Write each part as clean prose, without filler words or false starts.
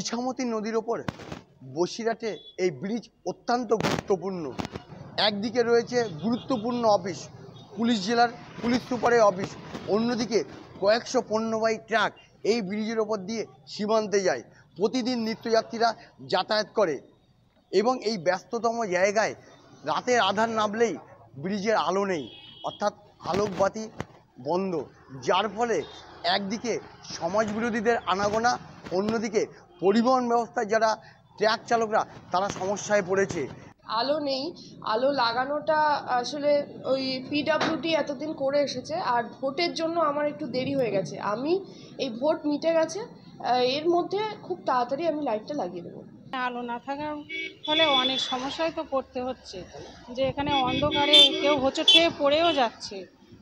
ইছামতি নদীর ওপর বসিরহাটে এই ব্রিজ অত্যন্ত গুরুত্বপূর্ণ। একদিকে রয়েছে গুরুত্বপূর্ণ অফিস, পুলিশ জেলার পুলিশ সুপারের অফিস, অন্যদিকে কয়েকশো পণ্যবাহী ট্রাক এই ব্রিজের ওপর দিয়ে সীমান্তে যায়। প্রতিদিন নিত্যযাত্রীরা যাতায়াত করে এবং এই ব্যস্ততম জায়গায় রাতের আধার নামলেই ব্রিজের আলো নেই, অর্থাৎ আলোকবাতি বন্ধ, যার ফলে একদিকে সমাজবিরোধীদের আনাগোনা, অন্যদিকে পরিবহন ব্যবস্থায় যারা ট্রাক চালকরা তারা সমস্যায় পড়েছে। আলো নেই, আলো লাগানোটা আসলে ওই পিডব্লিউডি এতদিন করে এসেছে, আর ভোটের জন্য আমার একটু দেরি হয়ে গেছে। আমি এই ভোট মিটে গেছে, এর মধ্যে খুব তাড়াতাড়ি আমি লাইটটা লাগিয়ে দেবো। আলো না থাকার ফলে অনেক সমস্যায় তো পড়তে হচ্ছে, যে এখানে অন্ধকারে কেউ হোঁচট খেয়ে পড়েও যাচ্ছে,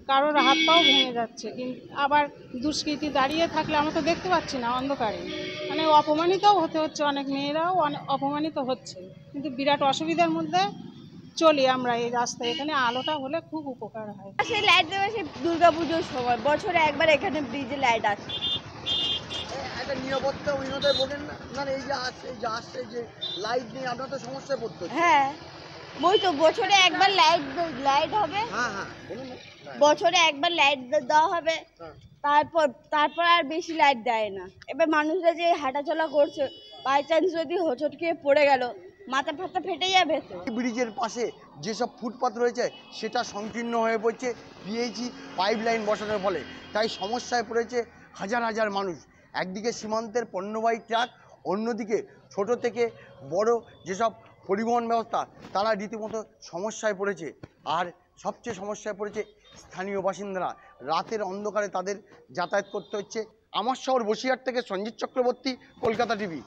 কারোর হাত পাও ভেঙে যাচ্ছে। কিন্তু আবার দুষ্কৃতী দাঁড়িয়ে থাকলে আমরা তো দেখতে পাচ্ছি না অন্ধকারে, মানে অপমানিতও হতে হচ্ছে, অনেক মেয়েরাও অপমানিত হচ্ছে। কিন্তু বিরাট অসুবিধার মধ্যে চলি আমরা এই রাস্তায়। এখানে আলোটা হলে খুব উপকার হয়। সেই লাইট দেবে সেই দুর্গাপুজোর সময়, বছরে একবার এখানে ব্রিজে লাইট আসে। একটা নিরাপত্তাহীনতায় ভোগেন না? না, এই যে আসছে যে লাইট নেই, আপনার তো সমস্যায় পড়তে হচ্ছে। হ্যাঁ, ওই তো বছরে একবার লাইট হবে। হ্যাঁ বলুন না। বছরে একবার লাইট দেওয়া হবে, তারপর আর বেশি লাইট দেয় না। এবার মানুষরা যে হাঁটাচলা করছে, বাই চান্স যদি হোঁচট খেয়ে পড়ে গেল, মাথা ফাতা ফেটে যাবে তো। ব্রিজের পাশে যেসব ফুটপাত রয়েছে সেটা সংকীর্ণ হয়ে পড়ছে পিএইচই পাইপ লাইন বসানোর ফলে, তাই সমস্যায় পড়েছে হাজার হাজার মানুষ। একদিকে সীমান্তের পণ্যবাহী ট্রাক, অন্যদিকে ছোট থেকে বড় যেসব পরিবহন ব্যবস্থা তারা রীতিমতো সমস্যায় পড়েছে। আর সবচেয়ে সমস্যায় পড়েছে স্থানীয় বাসিন্দারা, রাতের অন্ধকারে তাদের যাতায়াত করতে হচ্ছে। আমার শহর বসিরহাট থেকে সঞ্জিত চক্রবর্তী, কলকাতা টিভি।